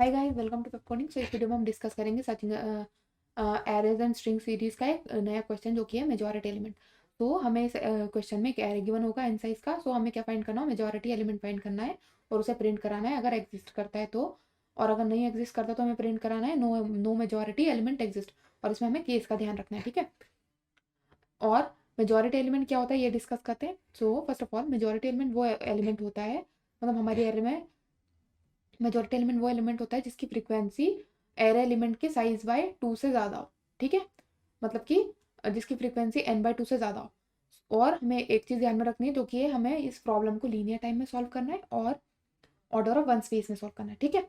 Hi guys, welcome to pep coding. So इस video में हम डिस्कस करेंगे searching arrays and string series का एक नया क्वेश्चन जो कि है मेजॉरिटी एलिमेंट। तो हमें इस क्वेश्चन में एक एरे गिवन होगा एन साइज का। सो हमें क्या फाइंड करना है, मेजॉरिटी एलिमेंट फाइंड करना है और उसे प्रिंट कराना है अगर एग्जिस्ट करता है तो, और अगर नहीं एग्जिस्ट करता तो हमें प्रिंट कराना है no no majority element exist. और इसमें हमें केस का ध्यान रखना है, ठीक है। और मेजॉरिटी एलिमेंट क्या होता है ये डिस्कस करते हैं। So first of all majority element वो एलिमेंट होता है, मतलब हमारे एरे में मेजॉरिटी एलिमेंट वो एलिमेंट होता है जिसकी फ्रीक्वेंसी एरे एलिमेंट के साइज बाय 2 से ज़्यादा हो, ठीक है। मतलब कि जिसकी फ्रीक्वेंसी n/2 से ज़्यादा हो। और हमें एक चीज़ ध्यान में रखनी है जो कि हमें इस प्रॉब्लम को लीनियर टाइम में सॉल्व करना है और ऑर्डर ऑफ वन स्पेस में सॉल्व करना है, ठीक है।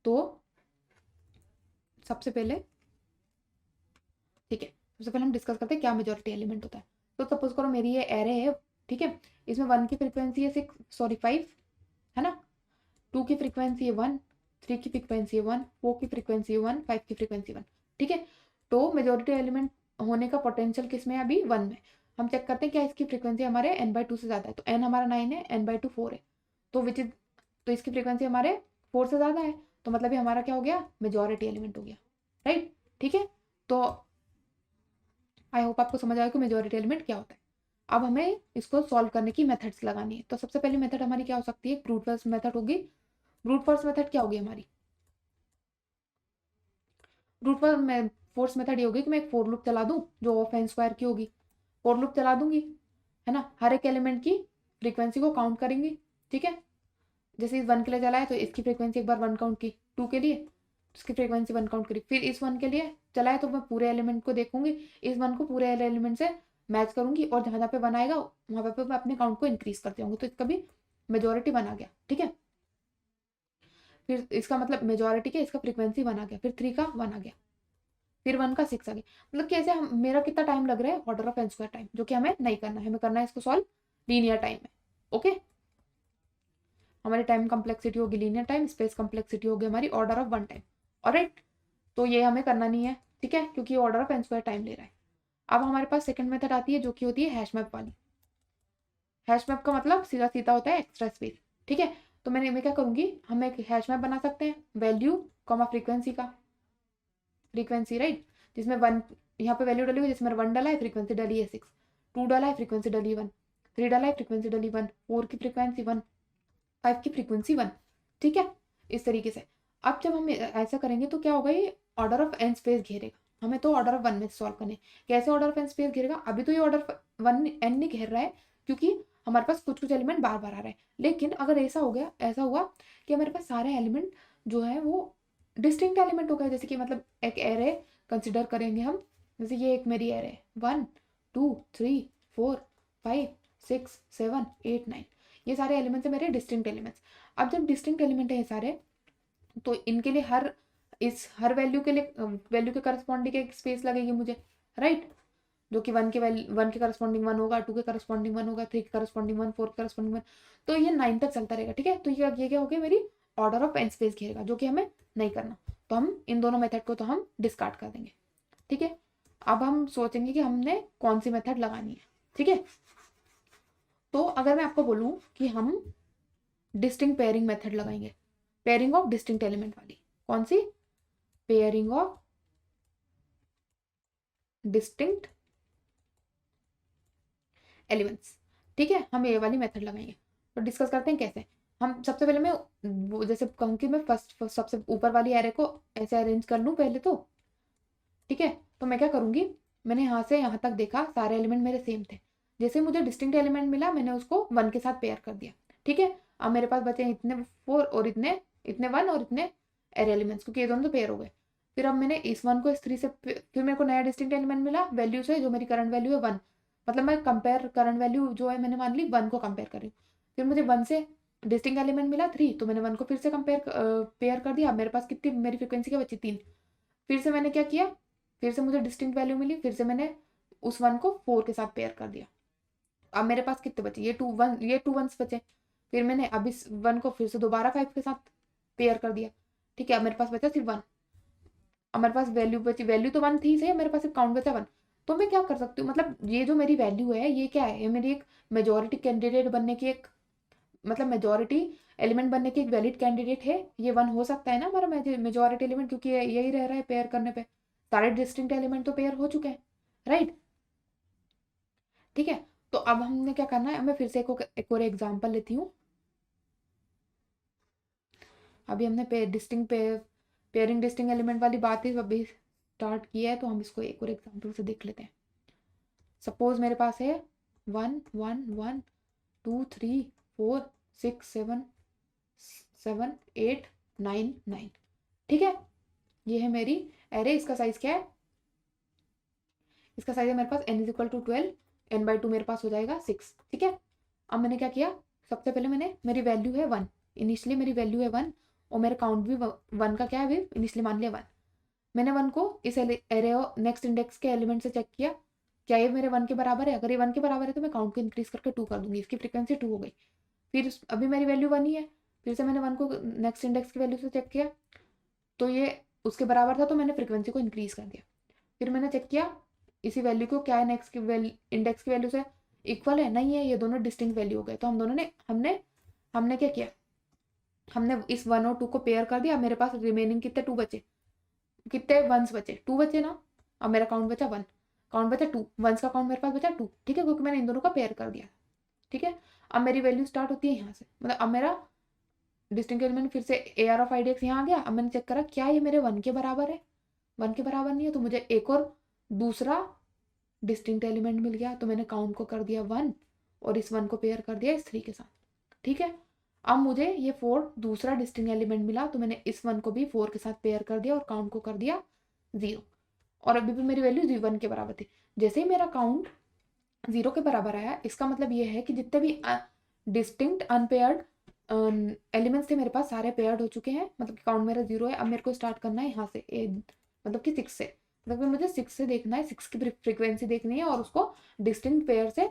तो सबसे पहले ठीक है, सबसे पहले हम डिस्कस करते हैं क्या मेजॉरिटी एलिमेंट होता है। तो सपोज करो मेरी ये एरे है, ठीक है। इसमें 1 की फ्रीक्वेंसी है 5 है ना, 2 की फ्रीक्वेंसी है 1, 3 की फ्रीक्वेंसी है 1, 4 की फ्रीक्वेंसी है 1, 5 की फ्रीक्वेंसी 1, ठीक है। तो मेजॉरिटी एलिमेंट होने का पोटेंशियल किस में है, अभी 1 में। हम चेक करते हैं क्या इसकी फ्रीक्वेंसी हमारे n/2 से ज़्यादा है। तो n हमारा 9 है, n/2 4 है। तो विच इज तो इसकी फ्रीक्वेंसी हमारे 4 से ज़्यादा है, तो मतलब ये हमारा क्या हो गया, मेजॉरिटी एलिमेंट हो गया, राइट, ठीक है। तो आई होप आपको समझ आया कि मेजॉरिटी एलिमेंट क्या होता है। अब हमें इसको सॉल्व करने की मेथड्स लगानी है। तो सबसे पहली मेथड हमारी क्या हो सकती है, ब्रूट फोर्स मेथड होगी। ब्रूट फोर्स मेथड क्या होगी हमारी, ब्रूट फोर्स मेथड ये होगी कि मैं एक फोर लूप चला दूं जो ऑफ एन स्क्वायर की होगी। फोर लूप चला दूंगी, है ना, हर एक एलिमेंट की फ्रीक्वेंसी को काउंट करेंगे, ठीक है। जैसे इस 1 के लिए चला है तो इसकी फ्रीक्वेंसी एक बार 1 काउंट की, 2 के लिए इसकी फ्रीक्वेंसी 1 काउंट करी, फिर इस 1 के लिए चला है तो मैं पूरे एलिमेंट को देखूंगी, इस 1 को पूरे एलिमेंट से मैच करूंगी और जहां जहाँ पे 1 आएगा वहां पे मैं अपने काउंट को इंक्रीज करते होंगे, तो इसका भी मेजोरिटी 1 आ गया, ठीक है। फिर इसका मतलब मेजोरिटी के इसका फ्रीक्वेंसी 1 आ गया, फिर 3 का 1 आ गया, फिर 1 का 6 आ गया। मतलब कि ऐसे हम मेरा कितना टाइम लग रहा है, order of n square time, जो कि हमें नहीं करना है, हमें करना है इसको सॉल्व लीनियर टाइम में, ओके। हमारी टाइम कम्प्लेक्सिटी होगी लीनियर टाइम, स्पेस कम्प्लेक्सिटी होगी हमारी ऑर्डर ऑफ 1 टाइम, ऑलराइट। तो ये हमें करना नहीं है, ठीक है, क्योंकि order of n square time ले रहा है। अब हमारे पास सेकंड मेथड आती है जो कि होती है हैश मैप वाली। हैश मैप का मतलब सीधा सीधा होता है एक्स्ट्रा स्पेस, ठीक है। तो मैं क्या करूंगी, हम एक हैश मैप बना सकते हैं वैल्यू कॉमा फ्रीक्वेंसी का, फ्रीक्वेंसी राइट, जिसमें 1 यहाँ पे वैल्यू डली हुई, जिसमें 1 डाला है फ्रीक्वेंसी डली है 6, 2 डाला है फ्रीक्वेंसी डली 1, 3 डाला है फ्रीक्वेंसी डली 1, 4 की फ्रीक्वेंसी 1, 5 की फ्रीक्वेंसी 1, ठीक है। इस तरीके से अब जब हम ऐसा करेंगे तो क्या होगा, ये ऑर्डर ऑफ एन स्पेस घेरेगा। हमें तो ऑर्डर ऑफ 1 में सॉल्व करने, कैसे ऑर्डर ऑफ एन स्पेस घेरेगा, अभी तो ये ऑर्डर 1 एन नहीं घेर रहा है क्योंकि हमारे पास कुछ कुछ एलिमेंट बार बार आ रहा है। लेकिन अगर ऐसा हो गया, ऐसा हुआ कि हमारे पास सारे एलिमेंट जो है वो डिस्टिंक्ट एलिमेंट हो गए, जैसे कि मतलब एक एरे कंसिडर करेंगे हम, जैसे ये एक मेरी एरे है 1 2 3 4 5 6 7 8 9, ये सारे एलिमेंट्स है मेरे डिस्टिंक्ट एलिमेंट्स। अब जब डिस्टिंक्ट एलिमेंट है ये सारे, तो इनके लिए हर वैल्यू के लिए वैल्यू के करस्पॉन्डिंग एक स्पेस लगेगी मुझे, राइट। जो कि 1 के करस्पॉन्डिंग 1 होगा, 2 के करस्पॉन्डिंग 1 होगा, 3 के करस्पॉन्डिंग 1, 4 के करस्पॉन्डिंग 1, तो ये 9 तक चलता रहेगा, ठीक है। तो ये क्या हो गया, मेरी ऑर्डर ऑफ एन स्पेस घेरेगा, जो कि हमें नहीं करना। तो हम इन दोनों मेथड को तो हम डिस्कार्ड कर देंगे, ठीक है। अब हम सोचेंगे कि हमने कौन सी मेथड लगानी है, ठीक है। तो अगर मैं आपको बोलूं कि हम डिस्टिंक्ट पेयरिंग मेथड लगाएंगे, पेयरिंग ऑफ डिस्टिंक्ट एलिमेंट वाली, कौन सी, पेयरिंग ऑफ डिस्टिंक्ट एलिमेंट्स, ठीक है, हम ये वाली मेथड लगाएंगे। तो डिस्कस करते हैं कैसे। हम सबसे पहले मैं जैसे कहूँ कि मैं फर्स्ट सबसे ऊपर वाली एरे को ऐसे अरेंज कर लूँ पहले तो, ठीक है। तो मैं क्या करूँगी, मैंने यहाँ से यहाँ तक देखा सारे एलिमेंट मेरे सेम थे, जैसे मुझे डिस्टिंक्ट एलिमेंट मिला मैंने उसको 1 के साथ पेयर कर दिया, ठीक है। अब मेरे पास बचे इतने 4 और इतने इतने 1 और इतने एरे एलिमेंट्स, क्योंकि ये दोनों तो पेयर हो गए। फिर अब मैंने इस 1 को इस 3 से, फिर मेरे को नया डिस्टिंक्ट एलिमेंट मिला वैल्यू से, जो मेरी करंट वैल्यू है 1, मतलब मैं कंपेयर करंट वैल्यू जो है मैंने मान ली 1 को कंपेयर कर रही हूँ। फिर मुझे 1 से डिस्टिंक्ट एलिमेंट मिला 3, तो मैंने 1 को फिर से पेयर कर दिया। मेरे पास कितनी मेरी फ्रिक्वेंसी क्या बची, 3। फिर से मैंने क्या किया, फिर से मुझे डिस्टिंक्ट वैल्यू मिली, फिर से मैंने उस 1 को 4 के साथ पेयर कर दिया। अब मेरे पास कितने बचे, ये 2 1s बचे। फिर मैंने अब इस 1 को फिर से दोबारा 5 के साथ पेयर कर दिया, ठीक है। अब मेरे पास बचा सिर्फ 1। अब मेरे पास वैल्यू बची, वैल्यू तो 1 थी सही, मेरे पास सिर्फ काउंट बचा 1। तो मैं क्या कर सकती हूँ, मतलब ये जो मेरी वैल्यू है ये क्या है, ये मेरी एक मेजोरिटी कैंडिडेट बनने की एक मतलब मेजोरिटी एलिमेंट बनने की एक वैलिड कैंडिडेट है, ये 1 हो सकता है ना हमारा मेजोरिटी एलिमेंट, क्योंकि यही रह रहा है पेयर करने पे, सारे डिस्टिंक्ट एलिमेंट तो पेयर हो चुके हैं, राइट। ठीक है, तो अब हमने क्या करना है, मैं फिर से एक और एग्जांपल लेती हूँ। अभी हमने पेयरिंग डिस्टिंक्ट एलिमेंट वाली बात ही अभी स्टार्ट की है, तो हम इसको एक और एग्जांपल से देख लेते हैं। सपोज मेरे पास है 1 1 1 2 3 4 6 7 7 8 9 9। ठीक है, ये है मेरी एरे। इसका साइज क्या है, इसका साइज है मेरे पास n is equal to 12, n/2 मेरे पास हो जाएगा 6। ठीक है, अब मैंने क्या किया, सबसे पहले मैंने, मेरी वैल्यू है 1, इनिशियली मेरी वैल्यू है 1 और मेरा काउंट भी 1 का क्या है, अभी इनिशियली मान लिया 1। मैंने 1 को इस एरे नेक्स्ट इंडेक्स के एलिमेंट से चेक किया, क्या ये मेरे 1 के बराबर है। अगर ये 1 के बराबर है तो मैं काउंट को इंक्रीज करके 2 कर दूंगी, इसकी फ्रीक्वेंसी 2 हो गई। फिर अभी मेरी वैल्यू 1 ही है, फिर से मैंने 1 को नेक्स्ट इंडेक्स की वैल्यू से चेक किया, तो ये उसके बराबर था, तो मैंने फ्रीक्वेंसी को इंक्रीज कर दिया। फिर मैंने चेक किया इसी वैल्यू को, क्या है नेक्स्ट की इंडेक्स की वैल्यू से इक्वल है, नहीं है, ये दोनों डिस्टिंक्ट वैल्यू हो गए। तो हम दोनों ने हमने क्या किया, हमने इस 1 और 2 को पेयर कर दिया। मेरे पास रिमेनिंग कितने 2 बचे, कितने 1s बचे, 2 बचे ना। अब मेरा काउंट बचा 1, काउंट बचा 2, 1s का काउंट मेरे पास बचा 2। ठीक है, क्योंकि मैंने इन दोनों का पेयर कर दिया। ठीक है, अब मेरी वैल्यू स्टार्ट होती है यहाँ से, मतलब अब मेरा डिस्टिंक्ट एलिमेंट फिर से AR ऑफ IDX यहाँ आ गया। अब मैंने चेक करा क्या ये मेरे 1 के बराबर है, 1 के बराबर नहीं है, तो मुझे एक और दूसरा डिस्टिंक्ट एलिमेंट मिल गया। तो मैंने काउंट को कर दिया 1 और इस 1 को पेयर कर दिया इस 3 के साथ। ठीक है, अब मुझे ये 4 दूसरा डिस्टिंक्ट एलिमेंट मिला, तो मैंने इस 1 को भी 4 के साथ पेयर कर दिया और काउंट को कर दिया 0। और अभी भी मेरी वैल्यू 1 के बराबर थी। जैसे ही मेरा काउंट 0 के बराबर आया, इसका मतलब ये है कि जितने भी डिस्टिंक्ट अनपेयर्ड एलिमेंट्स थे मेरे पास, सारे पेयर्ड हो चुके हैं, मतलब काउंट मेरा 0 है। अब मेरे को स्टार्ट करना है यहाँ से, मतलब कि 6 से, मतलब मुझे 6 से देखना है, 6 की फ्रीक्वेंसी देखनी है और उसको डिस्टिंक्ट पेयर से,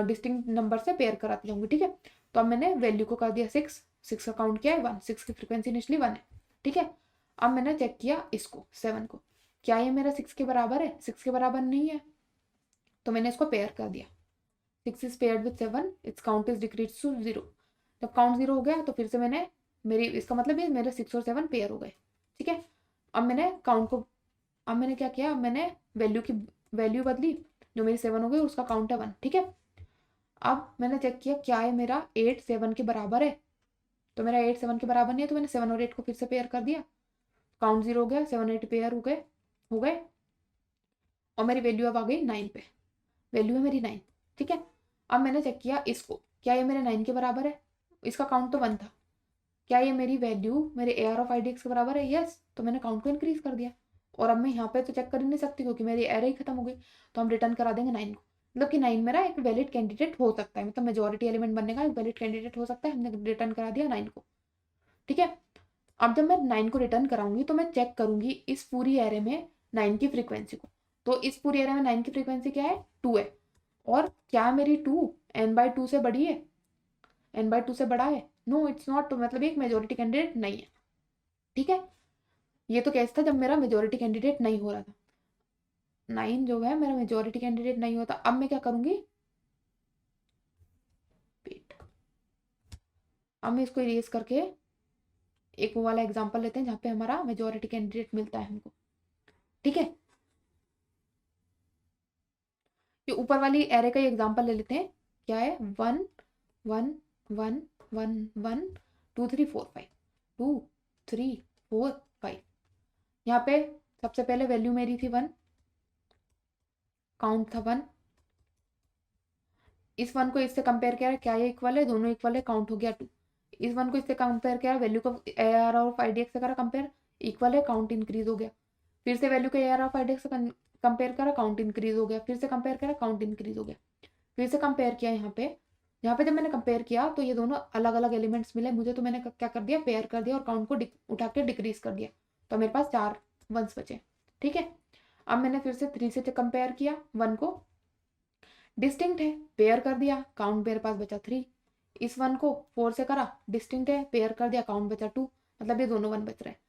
डिस्टिंक्ट नंबर से पेयर कराती जाऊंगी। ठीक है, तो अब मैंने वैल्यू को कर दिया 6 का काउंट किया है 1, 6 की फ्रीक्वेंसी इनिशियली 1 है। ठीक है, अब मैंने चेक किया इसको 7 को, क्या ये मेरा 6 के बराबर है, 6 के बराबर नहीं है, तो मैंने इसको पेयर कर दिया। 6 is paired with 7, its count is decrease to 0। जब काउंट 0 हो गया तो फिर से मैंने इसका मतलब ये मेरे 6 और 7 पेयर हो गए। ठीक है, अब मैंने काउंट को, अब मैंने क्या किया, मैंने वैल्यू बदली, जो मेरी 7 हो गई उसका काउंट है 1। ठीक है, अब मैंने चेक किया क्या है मेरा 8 7 के बराबर है, तो मेरा 8 7 के बराबर नहीं है, तो मैंने 7 और 8 को फिर से पेयर कर दिया, काउंट 0 हो गया, 7 8 पेयर हो गए और मेरी वैल्यू अब आ गई 9 पे, वैल्यू है मेरी 9। ठीक है, अब मैंने चेक किया इसको, क्या ये मेरे 9 के बराबर है, इसका काउंट तो 1 था, क्या ये मेरी वैल्यू मेरे AR ऑफ IDX के बराबर है, यस, तो मैंने काउंट को इंक्रीज कर दिया। और अब मैं यहाँ पे तो चेक कर ही नहीं सकती क्योंकि मेरी एरे ही खत्म हो गई, तो हम रिटर्न करा देंगे 9 को। मतलब कि 9 मेरा एक वैलिड कैंडिडेट हो सकता है, मतलब मेजोरिटी एलिमेंट बनने का एक वैलिड कैंडिडेट हो सकता है, हमने रिटर्न करा दिया 9 को। ठीक है, अब जब मैं 9 को रिटर्न कराऊंगी तो मैं चेक करूंगी इस पूरी एरे में 9 की फ्रीक्वेंसी को, तो इस पूरी एरे में 9 की फ्रीक्वेंसी क्या है, 2 है। और क्या मेरी 2 n/2 से बड़ी है, n/2 से बड़ा है, नो इट्स नॉट, तो मतलब एक मेजोरिटी कैंडिडेट नहीं है। ठीक है, ये तो केस था जब मेरा मेजोरिटी कैंडिडेट नहीं हो रहा था, 9 जो है मेरा मेजोरिटी कैंडिडेट नहीं होता। अब मैं क्या करूंगी, अब मैं इसको इरेज करके एक वो वाला एग्जांपल लेते हैं जहां पे हमारा मेजोरिटी कैंडिडेट मिलता है हमको। ठीक है, ये ऊपर वाली एरे का एग्जांपल ले लेते हैं, क्या है 1 1 1 1 1 2 3 4 5 2 3 4 5। यहाँ पे सबसे पहले वैल्यू मेरी थी 1, काउंट था 1, इस 1 को इससे कंपेयर किया, क्या ये इक्वल है, दोनों इक्वल है, काउंट हो गया 2। इस 1 को इससे कंपेयर किया, वैल्यू को AR ऑफ IDX से करा कंपेयर, इक्वल है, काउंट इंक्रीज हो गया। फिर से वैल्यू को AR ऑफ IDX से कंपेयर करा, काउंट इंक्रीज हो गया। फिर से कंपेयर करा, काउंट इंक्रीज हो गया। फिर से कंपेयर किया, यहाँ पे जब मैंने कंपेयर किया तो ये दोनों अलग अलग एलिमेंट्स मिले मुझे, तो मैंने क्या कर दिया, पेयर कर दिया और काउंट को उठा के डिक्रीज कर दिया, तो मेरे पास 4 1s बचे। ठीक है, अब मैंने फिर से 3 से कंपेयर किया, 1 को डिस्टिंक्ट है, पेयर कर दिया, काउंट मेरे पास बचा 3। इस 1 को 4 से करा, डिस्टिंक्ट है, पेयर कर दिया, काउंट बचा 2, मतलब ये दोनों 1 बच रहे हैं।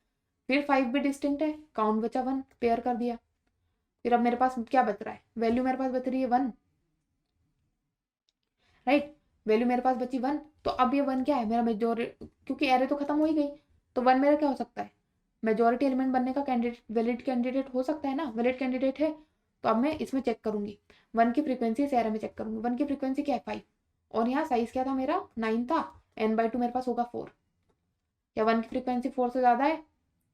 फिर 5 भी डिस्टिंक्ट है, काउंट बचा 1, पेयर कर दिया। फिर अब मेरे पास क्या बच रहा है, वैल्यू मेरे पास बच रही है 1, राइट। वैल्यू मेरे पास बची 1, तो अब ये 1 क्या है मेरा मेजोरिटी, क्योंकि एरे तो खत्म हो ही गई, तो 1 मेरा क्या हो सकता है, मेजोरिटी एलिमेंट बनने का कैंडिडेट, वैलिड कैंडिडेट हो सकता है ना, वैलिड कैंडिडेट है। तो अब मैं इसमें चेक करूंगी, 1 की फ्रीक्वेंसी इस एरे में चेक करूंगी, 1 की फ्रीक्वेंसी क्या है 5, और यहाँ साइज क्या था मेरा 9 था, n/2 मेरे पास होगा 4, क्या 1 की फ्रीक्वेंसी 4 से ज़्यादा है,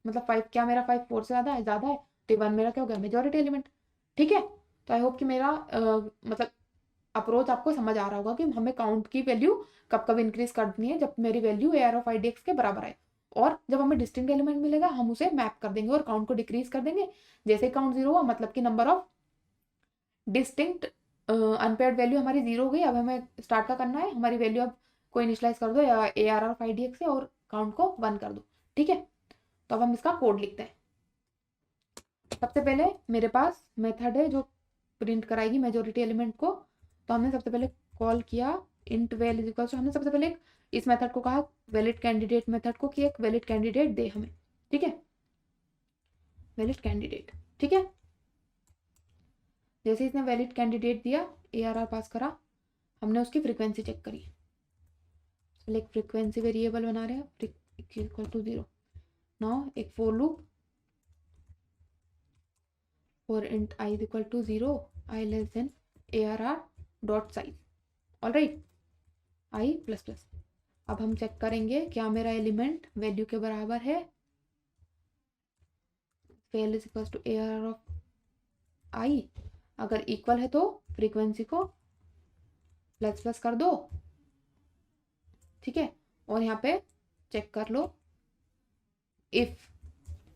मतलब 5, क्या मेरा 5 4 से ज़्यादा है, ज़्यादा है, तो 1 मेरा क्या हो गया मेजोरिटी एलिमेंट। ठीक है, तो आई होप कि मेरा मतलब अप्रोच आपको समझ आ रहा होगा कि हमें काउंट की वैल्यू कब कब इंक्रीज करनी है, जब मेरी वैल्यू AR(IDX) के बराबर है, और जब हमें डिस्टिंक्ट एलिमेंट मिलेगा हम उसे मैप कर देंगे और काउंट को डिक्रीज कर देंगे। जैसे काउंट 0 हुआ मतलब कि number of distinct unpaired value हमारी 0 हो गई। अब हमें स्टार्ट का करना है, हमारी वैल्यू अब को इनिशलाइज कर दो AR(IDX) से और काउंट को 1 कर दो। ठीक है, तो अब हम इसका कोड लिखते हैं। सबसे पहले मेरे पास मेथड है जो प्रिंट कराएगी मेजोरिटी एलिमेंट को, तो हमने सबसे पहले कॉल किया int val is equal to, हमने सबसे पहले इस मेथड को कहा वैलिड कैंडिडेट मेथड को कि एक वैलिड कैंडिडेट दे हमें। ठीक है, वैलिड कैंडिडेट। ठीक है, जैसे इसने वैलिड कैंडिडेट दिया, ARR पास करा, हमने उसकी फ्रीक्वेंसी चेक करी, पहले एक फ्रीक्वेंसी वेरिएबल बना रहे हैं इक्वल टू 0। नाउ एक for loop for int i is equal to 0, i less than ARR dot size, all right, i plus plus. अब हम चेक करेंगे क्या मेरा एलिमेंट वैल्यू के बराबर है, val is equal to ARR of i, अगर इक्वल है तो फ्रीक्वेंसी को प्लस प्लस कर दो। ठीक है, और यहाँ पे चेक कर लो इफ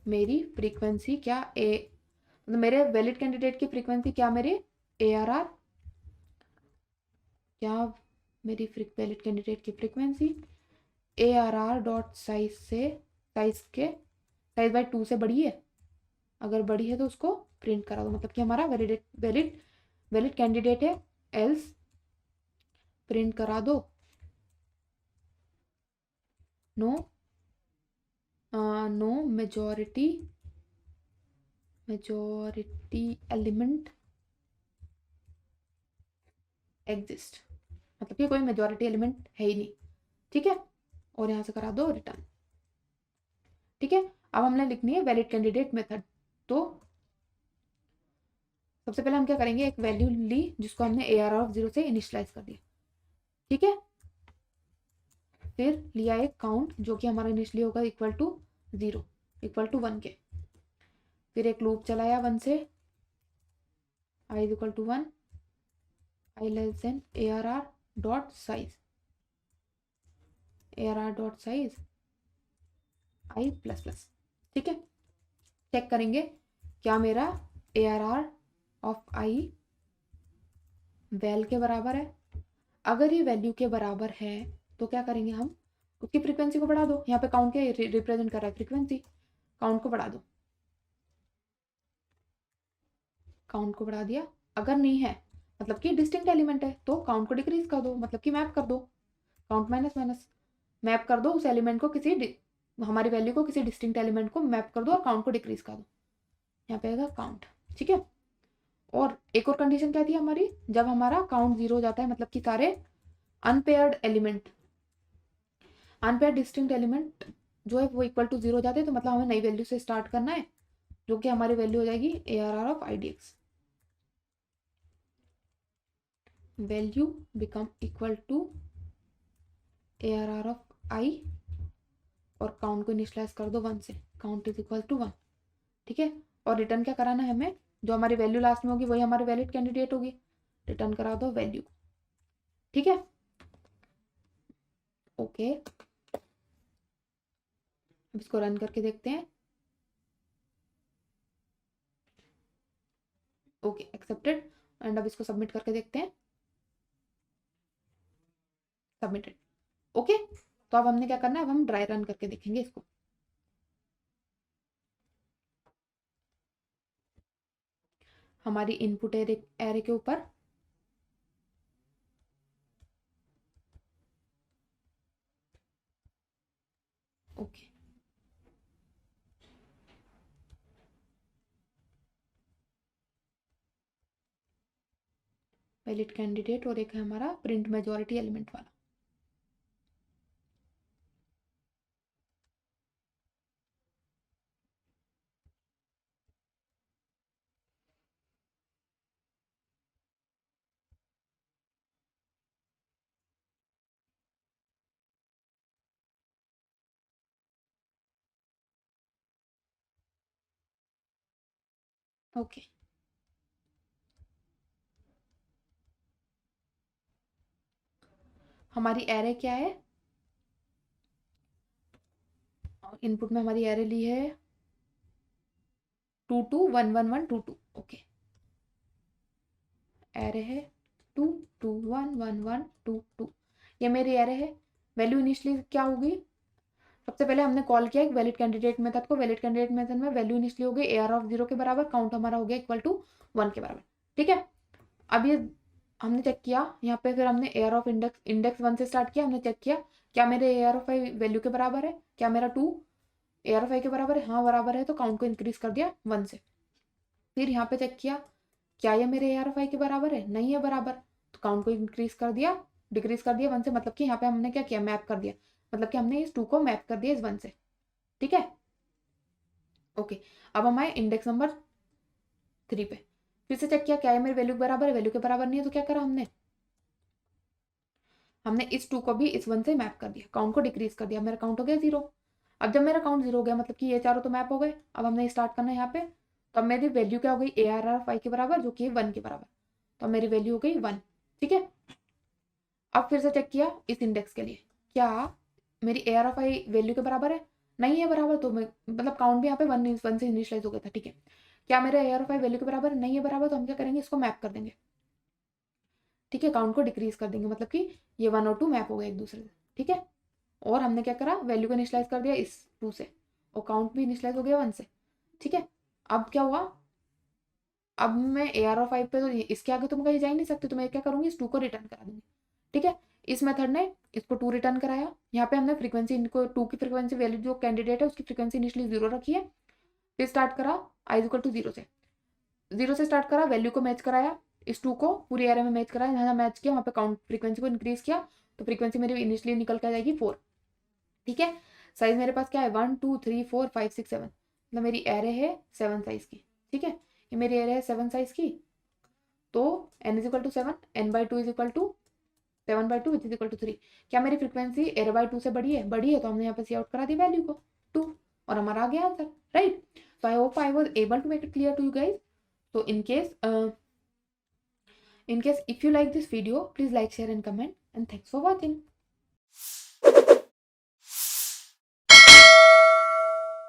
मेरी फ्रीक्वेंसी क्या मतलब मेरे वैलिड कैंडिडेट की फ्रीक्वेंसी क्या मेरे ARR, क्या मेरी वैलिड कैंडिडेट की फ्रीक्वेंसी ARR डॉट साइज से साइज बाय 2 से बड़ी है, अगर बड़ी है तो उसको प्रिंट करा दो, मतलब कि हमारा वैलिड वैलिड वैलिड कैंडिडेट है, एल्स प्रिंट करा दो no no majority element exist, मतलब कि कोई मेजोरिटी एलिमेंट है ही नहीं। ठीक है, और यहाँ से करा दो रिटर्न। ठीक है, अब हमने लिखनी है वैलिड कैंडिडेट मेथड। तो सबसे पहले हम क्या करेंगे, एक वैल्यू ली जिसको हमने ARR ऑफ 0 से इनिशियलाइज कर दिया। ठीक है, फिर लिया एक काउंट जो कि हमारा इनिशियली होगा इक्वल टू 0 इक्वल टू 1 के, फिर एक लूप चलाया 1 से i is equal to 1, i less than ARR dot size, ARR dot size i plus plus. ठीक है, चेक करेंगे क्या मेरा ARR ऑफ i वैल के बराबर है, अगर ये वैल्यू के बराबर है तो क्या करेंगे हम, उसकी फ्रीक्वेंसी को बढ़ा दो, यहाँ पे काउंट के रिप्रेजेंट कर रहा है फ्रीक्वेंसी, काउंट को बढ़ा दो, काउंट को बढ़ा दिया। अगर नहीं है मतलब कि डिस्टिंक्ट एलिमेंट है तो काउंट को डिक्रीज कर दो, मतलब कि मैप कर दो, काउंट माइनस माइनस मैप कर दो उस एलिमेंट को किसी हमारी वैल्यू को किसी डिस्टिंक्ट एलिमेंट को मैप कर दो और काउंट को डिक्रीज कर दो, यहाँ पे आएगा काउंट। ठीक है, और एक और कंडीशन क्या थी हमारी, जब हमारा काउंट 0 हो जाता है मतलब कि सारे unpaired element, unpaired distinct element जो है वो इक्वल टू 0 हो जाते हैं, तो मतलब हमें नई वैल्यू से स्टार्ट करना है जो कि हमारी वैल्यू हो जाएगी ARR of IDX, value become equal to ARR of I, और काउंट को इनिशियलाइज कर दो 1 से, काउंट इज इक्वल टू 1। ठीक है, और रिटर्न क्या कराना है हमें, जो हमारी वैल्यू लास्ट में होगी वही हमारी वैलिड कैंडिडेट होगी, रिटर्न करा दो वैल्यू। ठीक है, ओके, अब इसको रन करके देखते हैं। ओके, एक्सेप्टेड, एंड अब इसको सबमिट करके देखते हैं, सबमिटेड। ओके, तो अब हमने क्या करना है, अब हम ड्राई रन करके देखेंगे इसको। हमारी इनपुट एरे के ऊपर ओके, वैलिड कैंडिडेट और एक है हमारा प्रिंट मेजॉरिटी एलिमेंट वाला। ओके, हमारी एरे क्या है, इनपुट में हमारी एरे ली है 2 2 1 1 1 2 2। ओके, एरे है 2 2 1 1 1 2 2, ये मेरी एरे है। वैल्यू इनिशियली क्या होगी, सबसे पहले हमने कॉल किया एक वैलिड कैंडिडेट मेथड को। वैलिड कैंडिडेट मेथड में वैल्यू इनिशियली हो गई AR ऑफ 0 के बराबर, काउंट हमारा हो गया इक्वल टू 1 के बराबर। ठीक है, अब ये हमने चेक किया यहाँ पे, फिर हमने AR ऑफ इंडेक्स 1 से स्टार्ट किया। हमने चेक किया क्या मेरे AR ऑफ आई वैल्यू के बराबर है, क्या मेरा 2 AR ऑफ आई के बराबर है, हाँ बराबर है, तो काउंट को इंक्रीज कर दिया 1 से। फिर यहाँ पे चेक किया क्या ये मेरे AR ऑफ आई के बराबर है, नहीं है बराबर, तो काउंट को इंक्रीज कर दिया, डिक्रीज कर दिया 1 से, मतलब कि यहाँ पे हमने क्या किया, मैप कर दिया, मतलब कि हमने इस 2 को मैप कर दिया इस 1 से। ठीक है, ओके, अब हम आए इंडेक्स नंबर 3 पे। फिर से चेक किया क्या है मेरे वैल्यू के बराबर है, वैल्यू के बराबर नहीं है, तो क्या करा हमने इस 2 को भी इस 1 से मैप कर दिया, काउंट को डिक्रीज कर दिया, मेरा काउंट हो गया 0। अब जब मेरा काउंट 0 हो गया, मतलब कि ये चारों तो मैप हो गए। अब हमने स्टार्ट करना है यहाँ पे, तो अब मेरी वैल्यू क्या हो गई, AR ऑफ आई के बराबर, जो कि 1 के बराबर, तो मेरी वैल्यू हो गई 1। ठीक है, अब फिर से चेक किया इस इंडेक्स के लिए, क्या मेरी AR ऑफ आई वैल्यू के बराबर है, नहीं है बराबर, तो मैं मतलब काउंट भी यहाँ पे 1 से इनिशियलाइज हो गया था। ठीक है, क्या मेरे AR ऑफ आई वैल्यू के बराबर नहीं है बराबर, तो हम क्या करेंगे, इसको मैप कर देंगे। ठीक है, काउंट को डिक्रीज कर देंगे, मतलब कि ये 1 और 2 मैप हो गए एक दूसरे से। ठीक है, और हमने क्या करा, वैल्यू को इनिशियलाइज कर दिया इस 2 से, और काउंट भी इनिशियलाइज हो गया 1 से। ठीक है, अब क्या हुआ, अब मैं AR ऑफ 5 पे तो इसके आगे तुम कहीं जा ही नहीं सकते, तो मैं क्या करूंगी, इस 2 को रिटर्न करा दूंगी। ठीक है, इस मेथड ने इसको 2 रिटर्न कराया। यहाँ पे हमने फ्रीक्वेंसी, इनको 2 की फ्रीक्वेंसी वैल्यू जो कैंडिडेट है उसकी फ्रीक्वेंसी इनिशियली 0 रखी है। फिर स्टार्ट करा आई इक्वल टू 0 से, 0 से स्टार्ट करा, वैल्यू को मैच कराया, इस 2 को पूरी एरे में मैच कराया, जहाँ मैच किया वहाँ पे काउंट फ्रीक्वेंसी को इंक्रीज किया, तो फ्रीक्वेंसी मेरी इनिशियली निकल के आ जाएगी 4। ठीक है, साइज मेरे पास क्या है, 1 2 3 4 5 6 7, मतलब मेरी एरे है 7 साइज की। ठीक है, ये मेरी एरे है 7 साइज की, तो n is equal to 7, n/2 is equal to 7/2 which is equal to 3। क्या मेरी फ्रीक्वेंसी एरे बाई 2 से बड़ी है, बड़ी है, तो हमने यहाँ पे सी आउट करा दी वैल्यू को 2, और हमारा आ गया answer, right. So I hope I was able to make it clear to you guys. So in case if you like this video, please like, share and comment, and thanks for watching.